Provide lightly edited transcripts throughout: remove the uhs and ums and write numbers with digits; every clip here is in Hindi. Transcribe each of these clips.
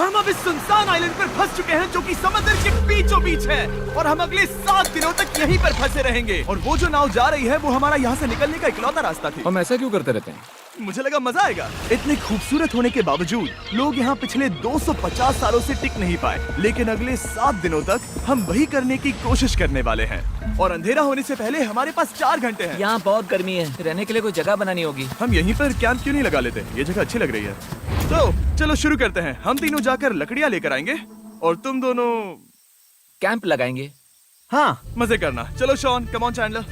हम अब इस सुनसान आइलैंड पर फंस चुके हैं जो कि समुद्र के बीचों बीच है और हम अगले 7 दिनों तक यहीं पर फंसे रहेंगे। और वो जो नाव जा रही है वो हमारा यहाँ से निकलने का इकलौता रास्ता थी। हम ऐसा क्यों करते रहते हैं? मुझे लगा मजा आएगा। इतने खूबसूरत होने के बावजूद लोग यहाँ पिछले 250 सालों से टिक नहीं पाए, लेकिन अगले 7 दिनों तक हम वही करने की कोशिश करने वाले हैं। और अंधेरा होने से पहले हमारे पास 4 घंटे हैं। यहाँ बहुत गर्मी है, रहने के लिए कोई जगह बनानी होगी। हम यहीं पर कैंप क्यों नहीं लगा लेते? ये जगह अच्छी लग रही है। तो चलो शुरू करते हैं। हम तीनों जाकर लकड़ियाँ लेकर आएंगे और तुम दोनों कैंप लगाएंगे। हाँ मजे करना। चलो Shawn, come on Chandler.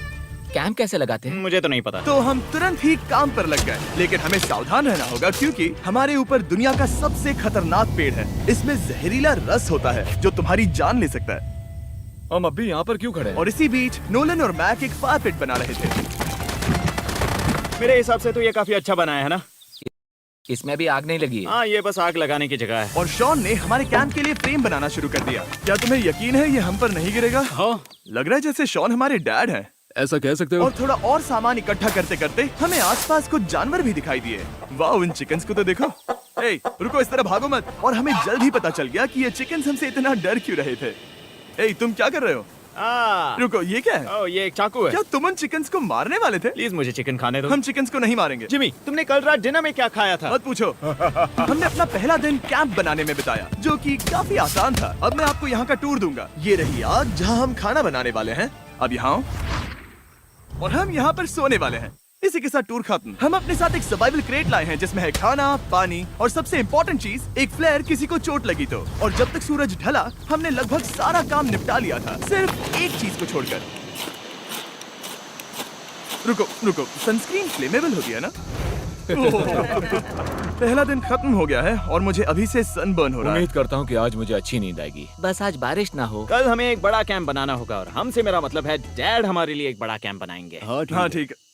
Camp कैसे लगाते हैं? मुझे तो नहीं पता। तो हम तुरंत ही काम पर लग गए, लेकिन हमें सावधान रहना होगा क्योंकि हमारे ऊपर दुनिया का सबसे खतरनाक पेड़ है। इसमें जहरीला रस होता है जो तुम्हारी जान ले सकता है। हम अभी यहाँ पर क्यों खड़े हैं? और इसी बीच नोलन और मैक एक फायर पिट बना रहे थे। मेरे हिसाब से तो ये काफी अच्छा बनाया है ना। इसमें अभी आग नहीं लगी है। हाँ, ये बस आग लगाने की जगह है। और शॉन ने हमारे कैंप के लिए फ्रेम बनाना शुरू कर दिया। क्या तुम्हें यकीन है ये हम पर नहीं गिरेगा? हाँ। लग रहा है जैसे शॉन हमारे डैड हैं। ऐसा कह सकते हो? और थोड़ा और सामान इकट्ठा करते करते हमें आसपास कुछ जानवर भी दिखाई दिए। वाह, इन चिकन्स को तो देखो। ए, रुको, इस तरह भागो मत। और हमें जल्द ही पता चल गया कि ये चिकन्स हमसे इतना डर क्यों रहे थे। ए, तुम क्या कर रहे हो? रुको, ये क्या है? ये एक चाकू है। क्या तुम उन चिकन्स को मारने वाले थे? प्लीज मुझे चिकन खाने दो। हम चिकन्स को नहीं मारेंगे। जिमी, तुमने कल रात डिनर में क्या खाया था? मत पूछो। हमने अपना पहला दिन कैंप बनाने में बिताया, जो कि काफी आसान था। अब मैं आपको यहाँ का टूर दूंगा। ये रही आग जहाँ हम खाना बनाने वाले हैं। अब यहाँ आओ। और हम यहाँ पर सोने वाले हैं। इसी के साथ टूर खत्म। हम अपने साथ एक सर्वाइवल क्रेट लाए हैं जिसमें है खाना, पानी और सबसे इम्पोर्टेंट चीज एक फ्लेयर किसी को चोट लगी तो। और जब तक सूरज ढला हमने लगभग सारा काम निपटा लिया था, सिर्फ एक चीज को छोड़कर। रुको, सनस्क्रीन फ्लेमेबल होती है ना? पहला दिन खत्म हो गया है और मुझे अभी से सनबर्न हो रहा है। उम्मीद करता हूँ कि आज मुझे अच्छी नींद आएगी। बस आज बारिश ना हो। कल हमें एक बड़ा कैंप बनाना होगा और हमसे मेरा मतलब है डैड हमारे लिए एक बड़ा कैंप बनाएंगे। हाँ ठीक है।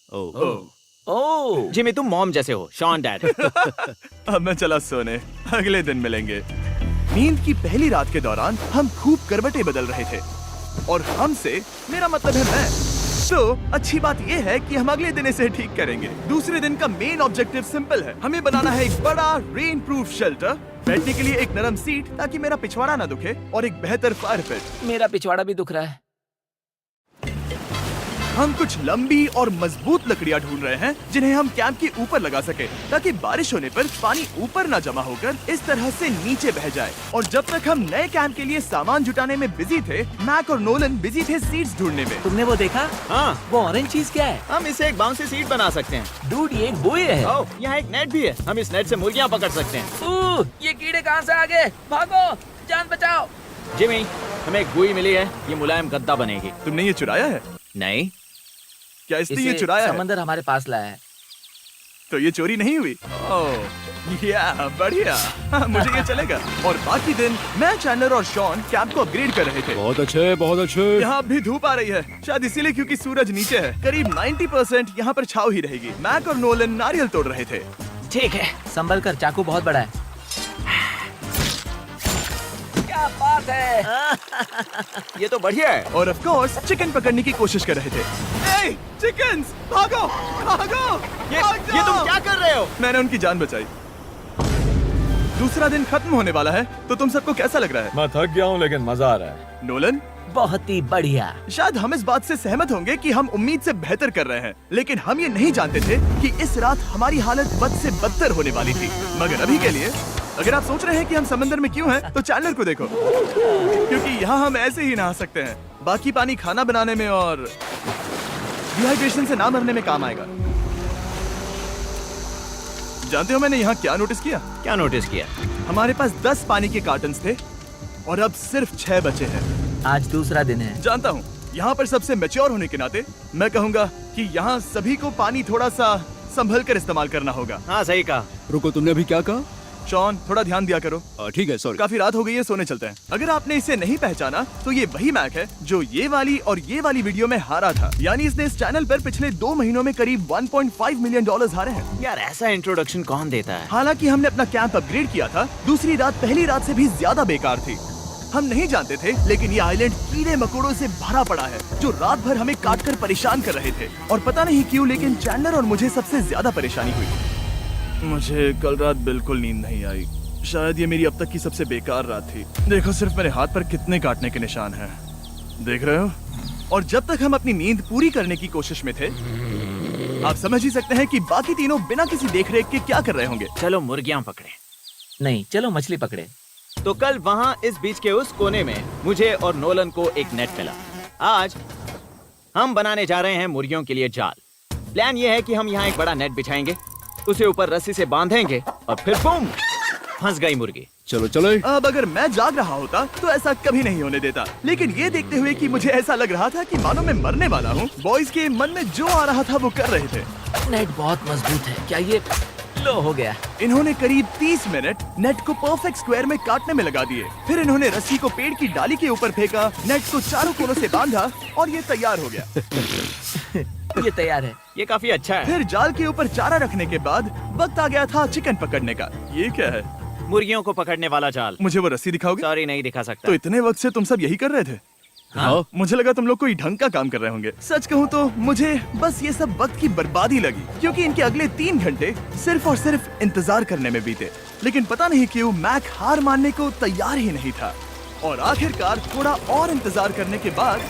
ओह, जिमी, तुम मॉम जैसे हो। Shawn dad. अब मैं चला सोने, अगले दिन मिलेंगे। नींद की पहली रात के दौरान हम खूब करवटें बदल रहे थे और हमसे मेरा मतलब है मैं। तो अच्छी बात यह है कि हम अगले दिन इसे ठीक करेंगे। दूसरे दिन का मेन ऑब्जेक्टिव सिंपल है। हमें बनाना है एक बड़ा रेन प्रूफ शेल्टर, बैठने के लिए एक नरम सीट ताकि मेरा पिछवाड़ा ना दुखे, और एक बेहतर फायर पिट। मेरा पिछवाड़ा भी दुख रहा है। हम कुछ लंबी और मजबूत लकड़ियां ढूंढ रहे हैं जिन्हें हम कैंप के ऊपर लगा सके ताकि बारिश होने पर पानी ऊपर न जमा होकर इस तरह से नीचे बह जाए। और जब तक हम नए कैंप के लिए सामान जुटाने में बिजी थे, मैक और नोलन बिजी थे सीड्स ढूंढने में। तुमने वो देखा? हाँ, वो ऑरेंज चीज क्या है? हम इसे एक बाउंसी सीट बना सकते हैं। डूड, ये एक बुए है। ओह, यहाँ एक नेट भी है। हम इस नेट से मुर्गियाँ पकड़ सकते हैं। ये कीड़े कहाँ से आ गए? भागो, जान बचाओ। जिमी, हमें एक बुई मिली है। ये मुलायम गद्दा बनेगी। तुमने ये चुराया है? नहीं। क्या इसने ये इसे चुराया है? समंदर हमारे पास लाया है। तो ये चोरी नहीं हुई? ओह या बढ़िया। मुझे ये चलेगा। और बाकी दिन मैं, चैंडलर और शॉन कैंप को अपग्रेड कर रहे थे। बहुत अच्छे, बहुत अच्छे। यहाँ भी धूप आ रही है, शायद इसीलिए क्योंकि सूरज नीचे है। करीब 90% यहाँ पर छाव ही रहेगी। मैक और नोलन नारियल तोड़ रहे थे। ठीक है, संभल कर, चाकू बहुत बड़ा है। क्या बात है। ये तो बढ़िया है। और ऑफ कोर्स चिकन पकड़ने की कोशिश कर रहे थे। ए, चिकन्स, भागो, भागो, ये तुम क्या कर रहे हो? मैंने उनकी जान बचाई। दूसरा दिन खत्म होने वाला है, तो तुम सबको कैसा लग रहा है? मैं थक गया हूँ लेकिन मजा आ रहा है। नोलन, बहुत ही बढ़िया। शायद हम इस बात से सहमत होंगे कि हम उम्मीद से बेहतर कर रहे हैं, लेकिन हम ये नहीं जानते थे कि इस रात हमारी हालत बद से बदतर होने वाली थी। मगर अभी के लिए अगर आप सोच रहे हैं कि हम समंदर में क्यों हैं, तो चैंडलर को देखो, क्योंकि यहाँ हम ऐसे ही नहा सकते हैं। बाकी पानी खाना बनाने में और डिहाइड्रेशन से ना मरने में काम आएगा। जानते हो मैंने यहाँ क्या नोटिस किया? क्या नोटिस किया? हमारे पास 10 पानी के कार्टन्स थे और अब सिर्फ 6 बचे हैं। आज दूसरा दिन है। जानता हूँ, यहाँ पर सबसे मैच्योर होने के नाते मैं कहूँगा कि यहाँ सभी को पानी थोड़ा सा संभल कर इस्तेमाल करना होगा। हाँ, सही कहा। रुको, तुमने अभी क्या कहा? शॉन, थोड़ा ध्यान दिया करो। ठीक है, सॉरी। काफी रात हो गई है, सोने चलते हैं। अगर आपने इसे नहीं पहचाना तो ये वही मैक है जो ये वाली और ये वाली वीडियो में हारा था। यानी इसने इस चैनल पर पिछले 2 महीनों में करीब $1.5 मिलियन हारे हैं। यार, ऐसा इंट्रोडक्शन कौन देता है? हालांकि हमने अपना कैंप अपग्रेड किया था, दूसरी रात पहली रात से भी ज्यादा बेकार थी। हम नहीं जानते थे, लेकिन ये आइलैंड कीड़े मकोड़ों से भरा पड़ा है जो रात भर हमें काटकर परेशान कर रहे थे। और पता नहीं क्यों, लेकिन चैंडलर और मुझे सबसे ज्यादा परेशानी हुई। मुझे कल रात बिल्कुल नींद नहीं आई। शायद ये मेरी अब तक की सबसे बेकार रात थी। देखो सिर्फ मेरे हाथ पर कितने काटने के निशान हैं। देख रहे हो? और जब तक हम अपनी नींद पूरी करने की कोशिश में थे, आप समझ ही सकते हैं कि बाकी तीनों बिना किसी देखरेख के क्या कर रहे होंगे। चलो मुर्गियां पकड़े। नहीं, चलो मछली पकड़े। तो कल वहाँ इस बीच के उस कोने में मुझे और नोलन को एक नेट मिला। आज हम बनाने जा रहे हैं मुर्गियों के लिए जाल। प्लान ये है कि हम यहाँ एक बड़ा नेट बिछाएंगे, उसे ऊपर रस्सी से बांधेंगे और फिर बूम, फंस गई मुर्गी। चलो चलो। अब अगर मैं जाग रहा होता तो ऐसा कभी नहीं होने देता, लेकिन ये देखते हुए कि मुझे ऐसा लग रहा था कि मानो मैं मरने वाला हूँ, बॉयज के मन में जो आ रहा था वो कर रहे थे। नेट बहुत मजबूत है। क्या ये लो हो गया? इन्होंने करीब 30 मिनट नेट को परफेक्ट स्क्वायर में काटने में लगा दिए। फिर इन्होंने रस्सी को पेड़ की डाली के ऊपर फेंका, नेट को चारों कोनों से बांधा और ये तैयार हो गया। ये तैयार है। ये काफी अच्छा है। फिर जाल के ऊपर चारा रखने के बाद वक्त आ गया था चिकन पकड़ने का। ये क्या है? मुर्गियों को पकड़ने वाला जाल। मुझे वो रस्सी दिखाओगे? सॉरी, नहीं दिखा सकता। तो इतने वक्त से तुम सब यही कर रहे थे? हाँ। मुझे लगा तुम लोग कोई ढंग का काम कर रहे होंगे। सच कहूँ तो मुझे बस ये सब वक्त की बर्बादी लगी, क्योंकि इनके अगले 3 घंटे सिर्फ और सिर्फ इंतजार करने में बीते। लेकिन पता नहीं क्यों मैक हार मानने को तैयार ही नहीं था, और आखिरकार थोड़ा और इंतजार करने के बाद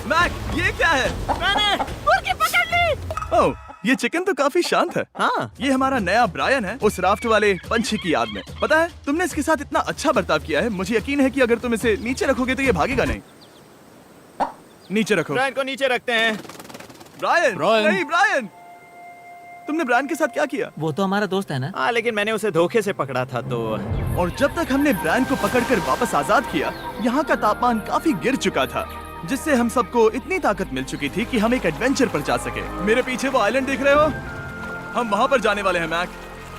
मैक, ये क्या है? मैंने मुर्गी पकड़ ली। ओह, ये चिकन तो काफी शांत है। हाँ, ये हमारा नया ब्रायन है, उस राफ्ट वाले पंछी की याद में। पता है, तुमने इसके साथ इतना अच्छा बर्ताव किया है, मुझे यकीन है कि अगर तुम इसे नीचे रखोगे तो ये भागेगा नहीं। नीचे रखो। ब्रायन को नीचे रखते हैं। Brian, Brian. नहीं ब्रायन। तुमने ब्रायन के साथ क्या किया? वो तो हमारा दोस्त है ना। हाँ, लेकिन मैंने उसे धोखे से पकड़ा था तो। और जब तक हमने ब्रायन को पकड़कर वापस आजाद किया, यहाँ का तापमान काफी गिर चुका था, जिससे हम सबको इतनी ताकत मिल चुकी थी कि हम एक एडवेंचर पर जा सके। मेरे पीछे वो आइलैंड देख रहे हो? हम वहाँ पर जाने वाले हैं मैक।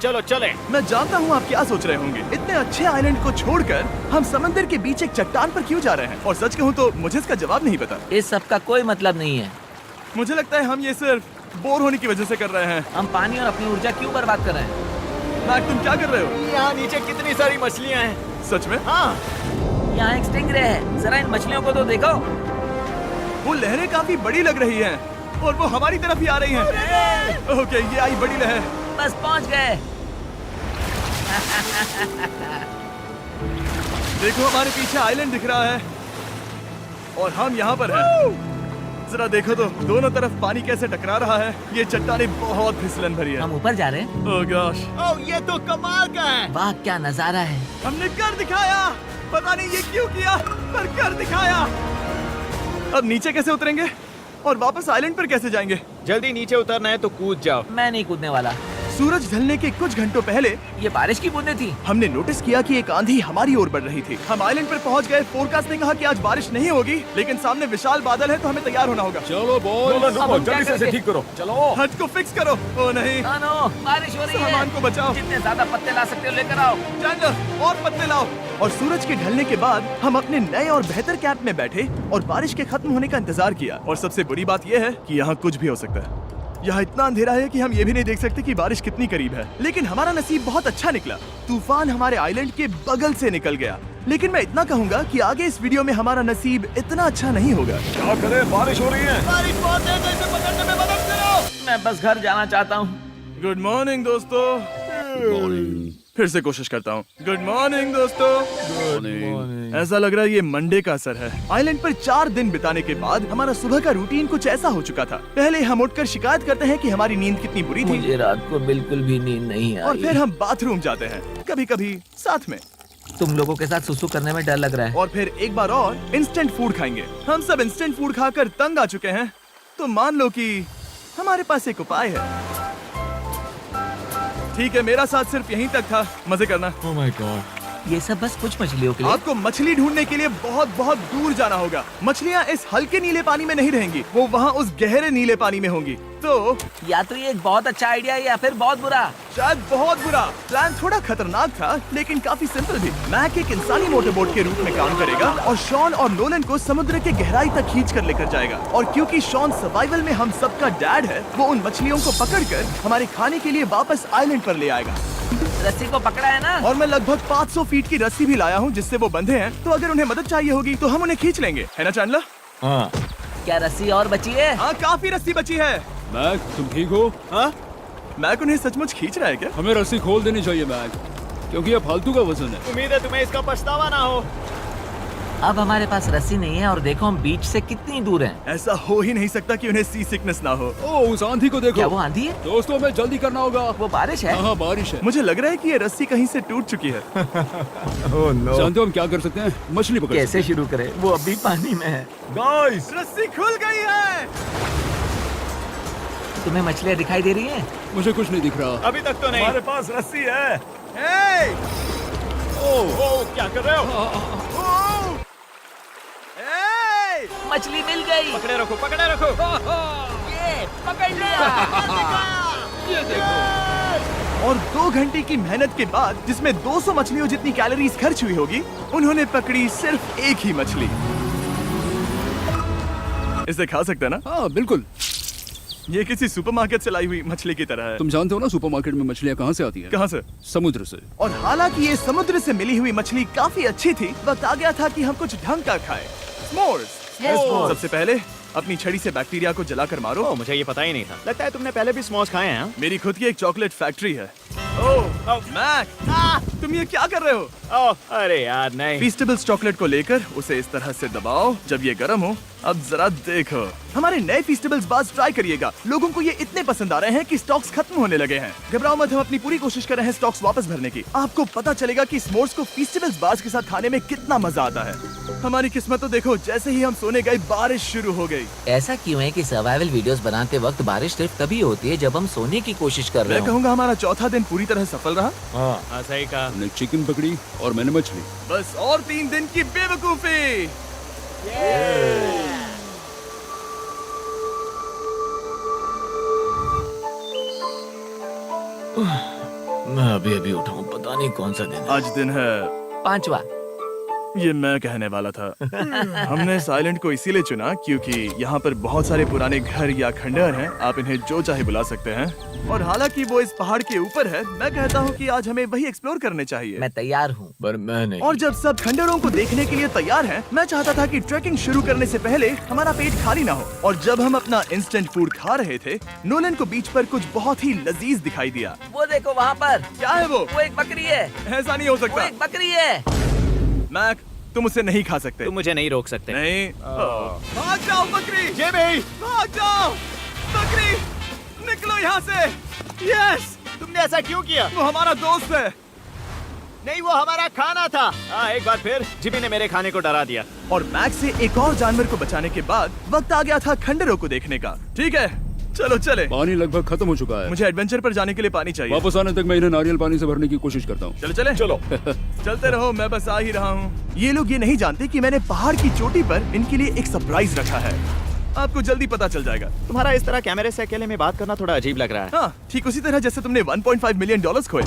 चलो चले। मैं जानता हूँ आप क्या सोच रहे होंगे, इतने अच्छे आइलैंड को छोड़कर हम समंदर के बीच एक चट्टान पर क्यों जा रहे हैं? और सच कहूँ तो मुझे इसका जवाब नहीं पता। इस सब का कोई मतलब नहीं है। मुझे लगता है हम ये सिर्फ बोर होने की वजह से कर रहे हैं। हम पानी और अपनी ऊर्जा क्यों बर्बाद कर रहे हैं? मैक, तुम क्या कर रहे हो? यहाँ नीचे कितनी सारी मछलियाँ हैं। सच में? हाँ, यहाँ एक स्टिंगरे है। जरा इन मछलियों को तो देखो। वो लहरें काफी बड़ी लग रही हैं और वो हमारी तरफ ही आ रही हैं। ओके, ये आई बड़ी लहर। बस पहुँच गए। देखो, हमारे पीछे आइलैंड दिख रहा है और हम यहाँ पर हैं। जरा देखो तो दोनों तरफ पानी कैसे टकरा रहा है। ये चट्टानें बहुत फिसलन भरी है। हम ऊपर जा रहे हैं। ओह गॉश, ओह ये तो कमाल का है। वाह, क्या नजारा है। हमने कर दिखाया। पता नहीं ये क्यों किया, पर कर दिखाया। अब नीचे कैसे उतरेंगे और वापस आइलैंड पर कैसे जाएंगे? जल्दी नीचे उतरना है तो कूद जाओ। मैं नहीं कूदने वाला। सूरज ढलने के कुछ घंटों पहले ये बारिश की बूंदें थी। हमने नोटिस किया कि एक आंधी हमारी ओर बढ़ रही थी। हम आइलैंड पर पहुंच गए। फोरकास्ट ने कहा कि आज बारिश नहीं होगी, लेकिन सामने विशाल बादल है तो हमें तैयार होना होगा। चलो बॉय। अब हम क्या करेंगे? ठीक करो। चलो। हट को फिक्स करो। ओ नहीं, नो, बारिश हो रही है। सामान को बचाओ। जितने ज्यादा पत्ते ला सकते हो लेकर आओ। चैंडलर, और पत्ते लाओ। और सूरज के ढलने के बाद हम अपने नए और बेहतर कैंप में बैठे और बारिश के खत्म होने का इंतजार किया। और सबसे बड़ी बात यह है कि यहाँ कुछ भी हो सकता है। यहाँ इतना अंधेरा है कि हम ये भी नहीं देख सकते कि बारिश कितनी करीब है। लेकिन हमारा नसीब बहुत अच्छा निकला। तूफान हमारे आइलैंड के बगल से निकल गया। लेकिन मैं इतना कहूँगा कि आगे इस वीडियो में हमारा नसीब इतना अच्छा नहीं होगा। क्या करें, बारिश हो रही है। बारिश बहुत है, तो इसे पकड़ने में मदद करो। मैं बस घर जाना चाहता हूँ। गुड मॉर्निंग दोस्तों। फिर से कोशिश करता हूँ। गुड मॉर्निंग दोस्तों। ऐसा लग रहा है ये मंडे का असर है। आइलैंड पर 4 दिन बिताने के बाद हमारा सुबह का रूटीन कुछ ऐसा हो चुका था। पहले हम उठकर शिकायत करते हैं कि हमारी नींद कितनी बुरी थी, मुझे रात को बिल्कुल भी नींद नहीं आई। और फिर हम बाथरूम जाते हैं, कभी कभी साथ में। तुम लोगों के साथ सुसु करने में डर लग रहा है। और फिर एक बार और इंस्टेंट फूड खाएंगे। हम सब इंस्टेंट फूड खाकर तंग आ चुके हैं, तो मान लो कि हमारे पास एक उपाय है। ठीक है, मेरा साथ सिर्फ यहीं तक था। मजे करना। Oh my God. ये सब बस कुछ मछलियों के लिए। आपको मछली ढूंढने के लिए बहुत बहुत दूर जाना होगा। मछलियाँ इस हल्के नीले पानी में नहीं रहेंगी, वो वहाँ उस गहरे नीले पानी में होंगी। तो या तो ये एक बहुत अच्छा आइडिया है या फिर बहुत बुरा। शायद बहुत बुरा। प्लान थोड़ा खतरनाक था, लेकिन काफी सिंपल भी। मैक एक इंसानी मोटरबोट के रूप में काम करेगा और शॉन और नोलन को समुद्र के गहराई तक खींच कर लेकर जाएगा। और क्योंकि शॉन सर्वाइवल में हम सबका डैड है, वो उन मछलियों को पकड़कर हमारे खाने के लिए वापस आइलैंड पर ले आएगा। रस्सी को पकड़ा है ना? और मैं लगभग 500 फीट की रस्सी भी लाया हूँ जिससे वो बंधे हैं, तो अगर उन्हें मदद चाहिए होगी तो हम उन्हें खींच लेंगे, है ना चैंडलर? हाँ क्या रस्सी और बची है? हाँ, काफी रस्सी बची है। मैक, तुम ठीक हो? हाँ, मैक उन्हें सचमुच खींच रहा है क्या? हमें रस्सी खोल देनी चाहिए मैक, क्योंकि ये फालतू का वजन है। उम्मीद है तुम्हें इसका पछतावा ना हो। अब हमारे पास रस्सी नहीं है और देखो हम बीच से कितनी दूर हैं। ऐसा हो ही नहीं सकता कि उन्हें सी सिकनेस ना हो। ओह, उस आंधी को देखो। क्या वो आंधी है? दोस्तों, हमें जल्दी करना होगा। वो बारिश है? हाँ, बारिश है। मुझे लग रहा है कि ये रस्सी कहीं से टूट चुकी है। जानते हो हम क्या कर सकते हैं? मछली पकड़ कैसे शुरू करें? वो अभी पानी में है। गाइस, रस्सी खुल गई है। तुम्हें मछलियाँ दिखाई दे रही हैं? मुझे कुछ नहीं दिख रहा। अभी तक तो नहीं। हमारे पास रस्सी है। हे! ओह, क्या कर रहे हो? ओह! हे! मछली मिल गई। पकड़े रखो, पकड़े रखो। ये पकड़ लिया। ये देखो। और 2 घंटे की मेहनत के बाद, जिसमें 200 मछलियों जितनी कैलोरीज खर्च हुई होगी, उन्होंने पकड़ी सिर्फ एक ही मछली। इसे खा सकते हैं ना? हाँ, बिल्कुल। ये किसी सुपरमार्केट से लाई हुई मछली की तरह है। तुम जानते हो ना सुपरमार्केट में मछलियाँ कहाँ से आती है? कहाँ से? समुद्र से। और हालांकि ये समुद्र से मिली हुई मछली काफी अच्छी थी, वक्त आ गया था कि हम कुछ ढंग का खाएं। S'mores। सबसे पहले अपनी छड़ी से बैक्टीरिया को जलाकर मारो। ओह, मुझे ये पता ही नहीं था। लगता है तुमने पहले भी स्मोक्स खाए हैं। मेरी खुद की एक चॉकलेट फैक्ट्री है। ओह मैक, तुम ये क्या कर रहे हो? ओह, अरे यार नहीं। फीस्टेबल्स चॉकलेट को लेकर उसे इस तरह से दबाओ जब ये गर्म हो। अब जरा देखो, हमारे नए फीस्टेबल्स बार्स ट्राई करिएगा। लोगों को ये इतने पसंद आ रहे हैं कि स्टॉक्स खत्म होने लगे हैं। घबराओ मत, हम अपनी पूरी कोशिश कर रहे हैं स्टॉक्स वापस भरने की। आपको पता चलेगा कि स्मोर्स को फीस्टेबल्स बार्स के साथ खाने में कितना मजा आता है। हमारी किस्मत तो देखो, जैसे ही हम सोने गए बारिश शुरू हो गई। ऐसा क्यों है कि सर्वाइवल वीडियोस बनाते वक्त बारिश सिर्फ तभी होती है जब हम सोने की कोशिश कर रहे मैं हो? कहूँगा हमारा चौथा दिन पूरी तरह सफल रहा। हाँ, सही कहा। हमने चिकन पकड़ी और मैंने मछली। बस और 3 दिन की बेवकूफी। मैं अभी अभी उठा हूँ, पता नहीं कौन सा दिन है। आज दिन है 5वां। ये मैं कहने वाला था। हमने इस आइलैंड को इसीलिए चुना क्योंकि यहाँ पर बहुत सारे पुराने घर या खंडहर हैं। आप इन्हें जो चाहे बुला सकते हैं। और हालांकि वो इस पहाड़ के ऊपर है, मैं कहता हूँ कि आज हमें वही एक्सप्लोर करने चाहिए। मैं तैयार हूँ। पर मैं नहीं। और जब सब खंडहरों को देखने के लिए तैयार हैं, मैं चाहता था कि ट्रैकिंग शुरू करने से पहले हमारा पेट खाली ना हो। और जब हम अपना इंस्टेंट फूड खा रहे थे, नोलन को बीच पर कुछ बहुत ही लजीज दिखाई दिया। वो देखो वहाँ पर। क्या है वो? वो एक बकरी है। ऐसा नहीं हो वो सकता। एक बकरी है। मैक, तुम उसे नहीं खा सकते। तुम मुझे नहीं रोक सकते। नहीं। भाग जाओ बकरी। ये भी। भाग जाओ बकरी, निकलो यहाँ से। यस, तुमने ऐसा क्यों किया? वो हमारा दोस्त है। नहीं, वो हमारा खाना था। एक बार फिर जिमी ने मेरे खाने को डरा दिया। और मैक से एक और जानवर को बचाने के बाद वक्त आ गया था खंडहरों को देखने का। ठीक है, चलो चले। पानी लगभग खत्म हो चुका है। मुझे एडवेंचर पर जाने के लिए पानी चाहिए। वापस आने तक मैं इन्हें नारियल पानी से भरने की कोशिश करता हूँ। चलो चले। चलो। चलते रहो, मैं बस आ ही रहा हूँ। ये लोग ये नहीं जानते कि मैंने पहाड़ की चोटी पर इनके लिए एक सरप्राइज रखा है। आपको जल्दी पता चल जाएगा। तुम्हारा इस तरह कैमरे से अकेले में बात करना थोड़ा अजीब लग रहा है। हाँ, ठीक उसी तरह जैसे तुमने $1.5 मिलियन खोए।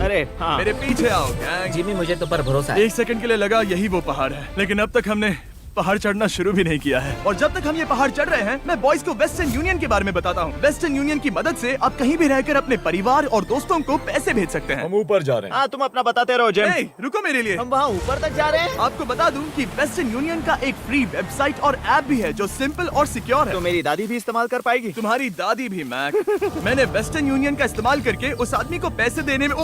अरे हाँ। मेरे पीछे आओ गैंग। जिमी, मुझे तो पर भरोसा है। 1 सेकंड के लिए लगा यही वो पहाड़ है, लेकिन अब तक हमने पहाड़ चढ़ना शुरू भी नहीं किया है। और जब तक हम ये पहाड़ चढ़ रहे हैं, मैं बॉयज को वेस्टर्न यूनियन के बारे में बताता हूँ। वेस्टर्न यूनियन की मदद से आप कहीं भी रहकर अपने परिवार और दोस्तों को पैसे भेज सकते हैं। हम ऊपर जा रहे हैं। हाँ, तुम अपना बताते रहो जिम। Hey, रुको मेरे लिए। हम वहाँ ऊपर तक जा रहे हैं। आपको बता दूं कि वेस्टर्न यूनियन का एक फ्री वेबसाइट और ऐप भी है जो सिंपल और सिक्योर है। तो मेरी दादी भी इस्तेमाल कर पाएगी। तुम्हारी दादी भी मैक। मैंने वेस्टर्न यूनियन का इस्तेमाल करके उस आदमी को पैसे देने में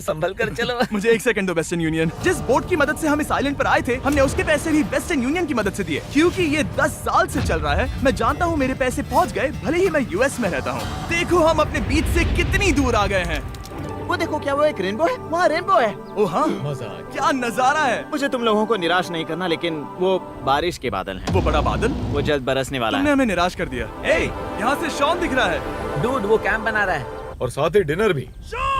संभल कर चलो। मुझे 1 सेकंड दो। वेस्टर्न यूनियन, जिस बोट की मदद से हम इस आइलैंड पर आए थे, हमने उसके पैसे भी वेस्टर्न यूनियन की मदद से दिए। क्योंकि ये 10 साल से चल रहा है, मैं जानता हूँ मेरे पैसे पहुँच गए, भले ही मैं यूएस में रहता हूँ। देखो हम अपने बीच से कितनी दूर आ गए हैं। वो देखो, क्या वो एक रेनबो है? वहाँ रेनबो है। ओ हाँ, क्या नजारा है। मुझे तुम लोगों को निराश नहीं करना, लेकिन वो बारिश के बादल हैं। वो बड़ा बादल, वो जल्द बरसने वाला तुमने है। हमें निराश कर दिया। ए, यहाँ से शॉन दिख रहा है। डूड, वो कैंप बना रहा है। और साथ ही डिनर भी। शॉन!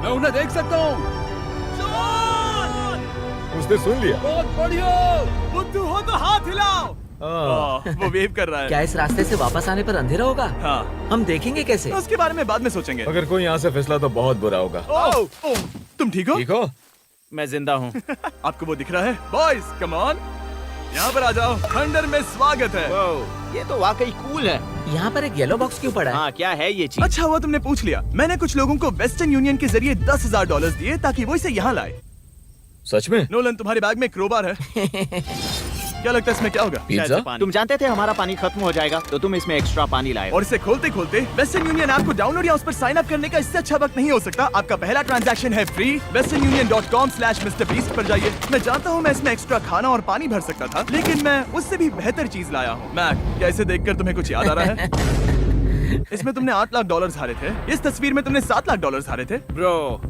मैं उन्हें देख सकता हूँ। शॉन! उसने सुन लिया। बहुत बढ़िया। बुद्धू हो तो हाथ हिलाओ। वो वेव कर रहा है। क्या इस रास्ते से वापस आने पर अंधेरा होगा? हाँ, हम देखेंगे कैसे? उसके बारे में बाद में सोचेंगे। अगर कोई यहाँ से फिसला तो बहुत बुरा होगा। ओह, तुम ठीक हो? ठीक हो? मैं जिंदा हूँ। आपको वो दिख रहा है? बॉयज, कम ऑन, यहाँ पर आ जाओ। खंडर में स्वागत है। ये तो वाकई कूल है। यहाँ पर एक येलो बॉक्स क्यों पड़ा है? हाँ, क्या है ये चीज? अच्छा हुआ तुमने पूछ लिया। मैंने कुछ लोगों को वेस्टर्न यूनियन के जरिए $10,000 दिए ताकि वो इसे यहाँ लाए। सच में? नोलन, तुम्हारे बैग में क्रोबार है। क्या लगता है इसमें क्या होगा? शायद से पानी। तुम जानते थे हमारा पानी खत्म हो जाएगा, तो तुम इसमें एक्स्ट्रा पानी लाए। और इसे खोलते खोलते वेस्टर्न यूनियन ऐप को डाउनलोड या उस पर साइन अप करने का इससे अच्छा वक्त नहीं हो सकता। आपका पहला ट्रांजैक्शन है फ्री। westernunion.com/MrBeast पर जाइए। मैं जानता हूँ मैं इसमें एक्स्ट्रा खाना और पानी भर सकता था, लेकिन मैं उससे भी बेहतर चीज लाया हूँ। मैक, क्या इसे देखकर तुम्हें कुछ याद आ रहा है? इसमें तुमने $8 लाख हारे थे। इस तस्वीर में तुमने $7 लाख हारे थे। ब्रो,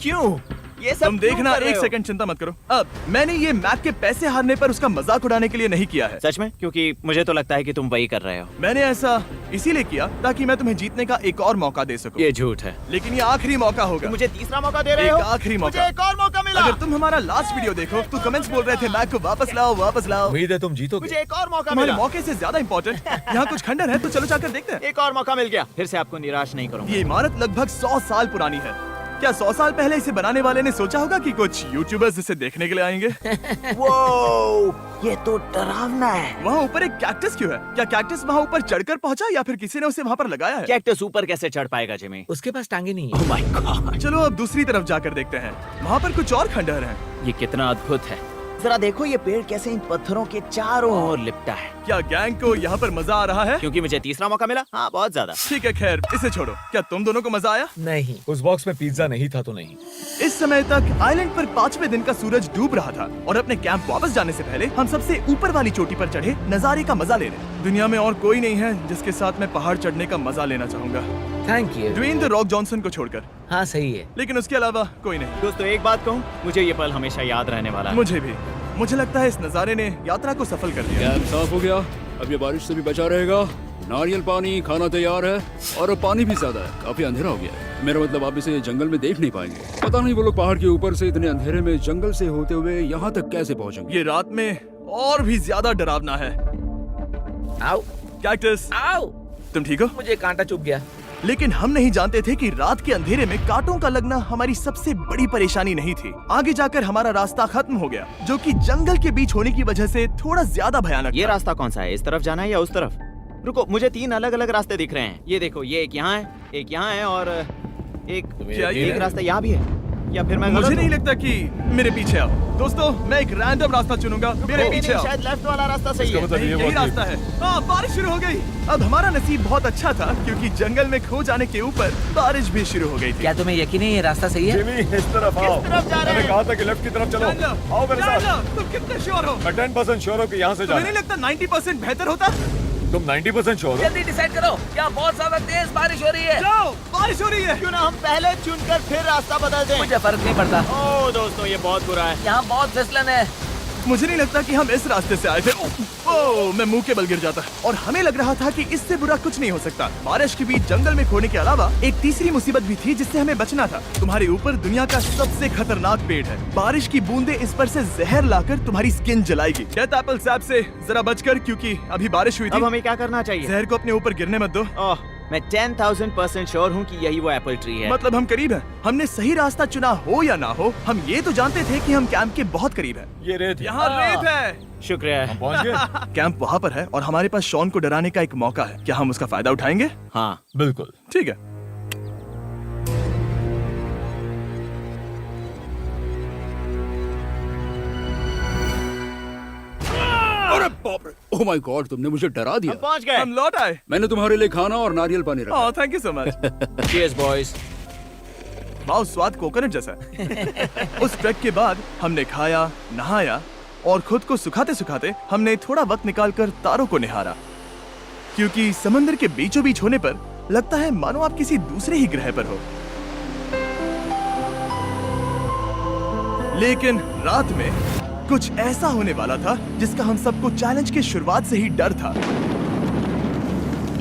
क्यों? ये सब तुम देखना, क्यों कर रहे एक हो? सेकंड चिंता मत करो। अब मैंने ये मैक के पैसे हारने पर उसका मजाक उड़ाने के लिए नहीं किया है। सच में? क्योंकि मुझे तो लगता है कि तुम वही कर रहे हो। मैंने ऐसा इसीलिए किया ताकि मैं तुम्हें जीतने का एक और मौका दे सकूं। ये झूठ है। लेकिन ये आखिरी मौका होगा। तुम मुझे तीसरा मौका दे रहे एक हो? आखिरी मुझे मौका। एक और मौका मिला। अगर तुम हमारा लास्ट वीडियो देखो तो कमेंट्स बोल रहे थे मैक को वापस लाओ, वापस लाओ। उम्मीद है तुम जीतोगे। मुझे एक और मौका तुम्हारे मिला। मौके से ज्यादा इम्पोर्टेंट यहाँ कुछ खंडर है, तो चलो जाकर देखते हैं। एक और मौका मिल गया। फिर से आपको निराश नहीं करूंगा। ये इमारत लगभग 100 साल पुरानी है। क्या 100 साल पहले इसे बनाने वाले ने सोचा होगा कि कुछ यूट्यूबर्स इसे देखने के लिए आएंगे? वो ये तो डरावना है। वहाँ ऊपर एक कैक्टस क्यों है? क्या कैक्टस वहाँ ऊपर चढ़कर पहुँचा या फिर किसी ने उसे वहाँ पर लगाया है? कैक्टस ऊपर कैसे चढ़ पाएगा जिमी? उसके पास टांगे नहीं है। ओह माय गॉड, चलो अब दूसरी तरफ जाकर देखते हैं। वहाँ पर कुछ और खंडहर हैं। ये कितना अद्भुत है। जरा देखो ये पेड़ कैसे इन पत्थरों के चारों ओर लिपटा है। क्या गैंग को यहाँ पर मजा आ रहा है? क्योंकि मुझे तीसरा मौका मिला। हाँ, बहुत ज्यादा। ठीक है, खैर इसे छोड़ो। क्या तुम दोनों को मजा आया? नहीं। उस बॉक्स में पिज्जा नहीं था तो नहीं। इस समय तक आइलैंड पर 5वें दिन का सूरज डूब रहा था और अपने कैंप वापस जाने से पहले हम सबसे ऊपर वाली चोटी पर चढ़े नजारे का मजा ले रहे। दुनिया में और कोई नहीं है जिसके साथ मैं पहाड़ चढ़ने का मजा लेना चाहूंगा, thank you. Dwayne the Rock Johnson को छोड़कर। हाँ सही है। लेकिन उसके अलावा कोई नहीं। दोस्तों, एक बात कहूँ, मुझे ये पल हमेशा याद रहने वाला है। मुझे भी। मुझे लगता है इस नजारे ने यात्रा को सफल कर दिया। कैंप साफ हो गया, अब ये बारिश से भी बचा रहेगा। नारियल पानी, खाना तैयार है और अब पानी भी ज्यादा है। काफी अंधेरा हो गया है। मेरा मतलब आप इसे जंगल में देख नहीं पाएंगे। पता नहीं वो लोग पहाड़ के ऊपर से इतने अंधेरे में जंगल से होते हुए यहाँ तक कैसे पहुँचेंगे। ये रात में और भी ज्यादा डरावना है। आओ कैक्टस, आओ। तुम ठीक हो? मुझे कांटा चुभ गया। लेकिन हम नहीं जानते थे कि रात के अंधेरे में कांटों का लगना हमारी सबसे बड़ी परेशानी नहीं थी। आगे जाकर हमारा रास्ता खत्म हो गया, जो कि जंगल के बीच होने की वजह से थोड़ा ज्यादा भयानक ये था। रास्ता कौन सा है? इस तरफ जाना है या उस तरफ? रुको, मुझे 3 अलग अलग रास्ते दिख रहे हैं। ये देखो, ये एक यहाँ है, एक यहाँ है और क्या ये एक रास्ता यहाँ भी है। या फिर मैं मुझे गलत नहीं हूँ? लगता कि मेरे पीछे आओ। दोस्तों, मैं एक रैंडम रास्ता चुनूंगा। मेरे नहीं, पीछे नहीं, आओ। शायद लेफ्ट वाला रास्ता सही है। नहीं, यही रास्ता है। हाँ, बारिश शुरू हो गई। अब हमारा नसीब बहुत अच्छा था क्योंकि जंगल में खो जाने के ऊपर बारिश भी शुरू हो गई थी। क्या तुम्हें यकीन है ये रास्ता सही है? जिमी, इस तरफ आओ। तरफ जा रहे मैंने हैं? कहा था कि लेफ्ट की तरफ चलो। जान लो, आओ मेरे जान साथ। लो, तुम कितने श्योर हो? मैं 10% श्योर हूँ कि यहाँ से तुम्हें जाना। नहीं लगता 90% बेहतर होता? तुम 90% श्योर हो? जल्दी डिसाइड करो। क्या बहुत ज्यादा तेज बारिश हो रही है? जाओ, बारिश हो रही है। क्यों ना हम पहले चुनकर फिर रास्ता बदल दें? मुझे फर्क नहीं पड़ता। ओह दोस्तों, ये बहुत बुरा है। यहाँ बहुत फिसलन है। मुझे नहीं लगता कि हम इस रास्ते से आए थे। ओह, मैं मुंह के बल गिर जाता। और हमें लग रहा था कि इससे बुरा कुछ नहीं हो सकता। बारिश के बीच जंगल में खोने के अलावा एक तीसरी मुसीबत भी थी जिससे हमें बचना था। तुम्हारे ऊपर दुनिया का सबसे खतरनाक पेड़ है। बारिश की बूंदें इस पर से जहर लाकर तुम्हारी स्किन जलाएगी। डेथ एप्पल सैप से जरा बचकर, क्योंकि अभी बारिश हुई अब थी। हमें क्या करना चाहिए? जहर को अपने ऊपर गिरने मत दो। ओह, मैं 10,000% श्योर हूँ कि यही वो एप्पल ट्री है। मतलब हम करीब हैं। हमने सही रास्ता चुना हो या ना हो, हम ये तो जानते थे कि हम कैंप के बहुत करीब हैं। ये रेत है। यहाँ रेत है। शुक्रिया है। पहुँच गए? कैंप वहाँ पर है और हमारे पास शॉन को डराने का एक मौका है। क्या हम उसका फायदा उठाएंगे? हाँ, बिल्कुल। ठीक है। अरे बाप रे, ओह माय गॉड, तुमने मुझे डरा दिया। हम पहुँच गए। हम लौट आए। मैंने तुम्हारे लिए खाना और नारियल पानी रखा। Oh, thank you so much. Cheers, boys। वाह, स्वाद कोकोनट जैसा है। उस ट्रैक के बाद हमने खाया, नहाया और खुद को सुखाते सुखाते हमने थोड़ा वक्त निकालकर तारों को निहारा, क्योंकि समंदर के बीचों बीच होने पर लगता है मानो आप किसी दूसरे ही ग्रह पर हो। लेकिन रात में कुछ ऐसा होने वाला था जिसका हम सबको चैलेंज की शुरुआत से ही डर था।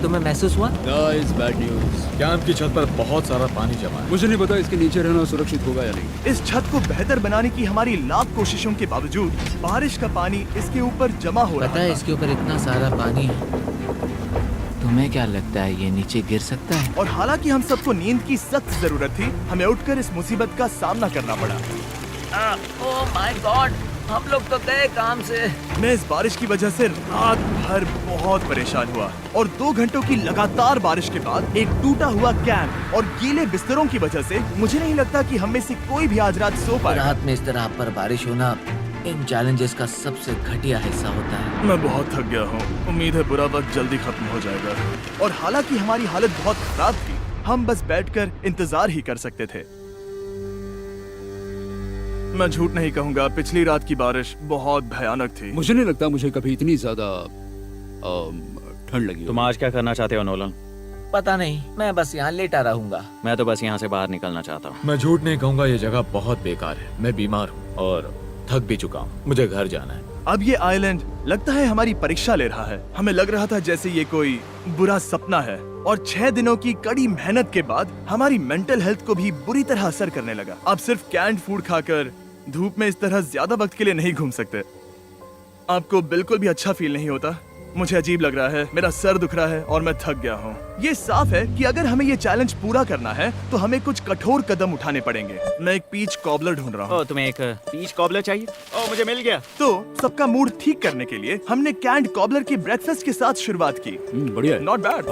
तुम्हें महसूस हुआ? Guys, bad news. कैंप की छत पर बहुत सारा पानी जमा है। मुझे नहीं पता इसके नीचे रहना सुरक्षित होगा या नहीं। इस छत को बेहतर बनाने की हमारी लाख कोशिशों के बावजूद बारिश का पानी इसके ऊपर जमा हो रहा पता है था। इसके ऊपर इतना सारा पानी है। तुम्हें क्या लगता है ये नीचे गिर सकता है? और हालांकि हम सबको नींद की सख्त जरूरत थी, हमें उठकर इस मुसीबत का सामना करना पड़ा। ओह माय गॉड, हम लोग तो गए काम से। मैं इस बारिश की वजह से रात भर बहुत परेशान हुआ और 2 घंटों की लगातार बारिश के बाद एक टूटा हुआ कैंप और गीले बिस्तरों की वजह से मुझे नहीं लगता कि हम में से कोई भी आज रात सो पाएगा। रात में इस तरह पर बारिश होना इन चैलेंजेस का सबसे घटिया हिस्सा होता है। मैं बहुत थक गया हूँ। उम्मीद है बुरा वक्त जल्दी खत्म हो जाएगा। और हालांकि हमारी हालत बहुत खराब थी, हम बस बैठकर इंतजार ही कर सकते थे। मैं झूठ नहीं कहूँगा, पिछली रात की बारिश बहुत भयानक थी। मुझे नहीं लगता मुझे कभी इतनी ज्यादा ठंड लगी हो। तुम आज क्या करना चाहते हो नोलन? पता नहीं, मैं बस यहाँ लेटा रहूंगा। मैं तो बस यहाँ से बाहर निकलना चाहता हूँ। मैं झूठ नहीं कहूंगा, ये जगह बहुत बेकार है। मैं बीमार हूँ और थक भी चुका हूँ। मुझे घर जाना है। अब ये आइलैंड लगता है हमारी परीक्षा ले रहा है। हमें लग रहा था जैसे ये कोई बुरा सपना है और 6 दिनों की कड़ी मेहनत के बाद हमारी मेंटल हेल्थ को भी बुरी तरह असर करने लगा। अब सिर्फ कैंड फूड खाकर धूप में इस तरह ज्यादा वक्त के लिए नहीं घूम सकते। आपको बिल्कुल भी अच्छा फील नहीं होता? मुझे अजीब लग रहा है, मेरा सर दुख रहा है और मैं थक गया हूँ। ये साफ है कि अगर हमें ये चैलेंज पूरा करना है तो हमें कुछ कठोर कदम उठाने पड़ेंगे। मैं एक पीच कॉबलर ढूंढ रहा हूँ। ओ, तुम्हें एक पीच कॉबलर चाहिए? ओ, मुझे मिल गया। तो सबका मूड ठीक करने के लिए हमने कैंड कॉबलर के ब्रेकफास्ट के साथ शुरुआत की। बढ़िया है। नॉट बैड,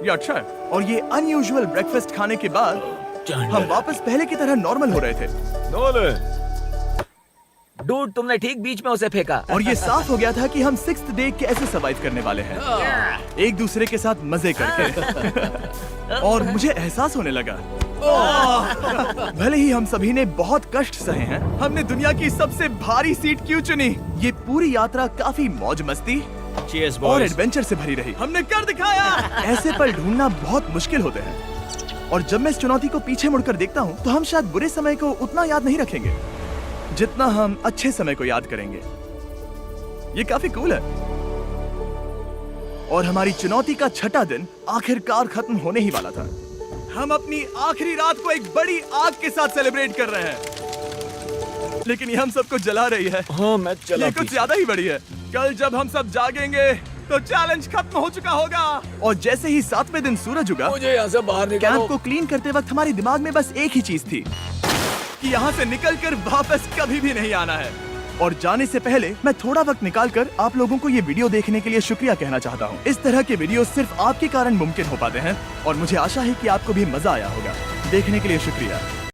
ये अच्छा है। और ये अनयूजुअल ब्रेकफास्ट खाने के बाद हम वापस पहले की तरह नॉर्मल हो रहे थे। नोलन, डूड, तुमने ठीक बीच में उसे फेंका। और ये साफ हो गया था कि हम 6th डे कैसे सर्वाइव करने वाले हैं, एक दूसरे के साथ मजे करके। और मुझे एहसास होने लगा, भले ही हम सभी ने बहुत कष्ट सहे हैं, हमने दुनिया की सबसे भारी सीट क्यों चुनी? ये पूरी यात्रा काफी मौज मस्ती Cheers, और boys. एडवेंचर से भरी रही। हमने कर दिखाया। ऐसे पल ढूंढना बहुत मुश्किल होते हैं और जब मैं इस चुनौती को पीछे मुड़कर देखता हूँ तो हम शायद बुरे समय को उतना याद नहीं रखेंगे जितना हम अच्छे समय को याद करेंगे। ये काफी कूल है। और हमारी चुनौती का 6ठा दिन आखिरकार खत्म होने ही वाला था। हम अपनी आखिरी रात को एक बड़ी आग के साथ सेलिब्रेट कर रहे हैं, लेकिन ये हम सबको जला रही है। हाँ मैं चला ये कुछ ज्यादा ही बड़ी है। कल जब हम सब जागेंगे तो चैलेंज खत्म हो चुका होगा। और जैसे ही 7वें दिन सूरज उगा, मुझे यहाँ से बाहर कैंप निकालो। को क्लीन करते वक्त हमारे दिमाग में बस एक ही चीज थी कि यहाँ से निकलकर वापस कभी भी नहीं आना है। और जाने से पहले मैं थोड़ा वक्त निकालकर आप लोगों को ये वीडियो देखने के लिए शुक्रिया कहना चाहता हूँ। इस तरह के वीडियो सिर्फ आपके कारण मुमकिन हो पाते हैं और मुझे आशा है कि आपको भी मजा आया होगा। देखने के लिए शुक्रिया।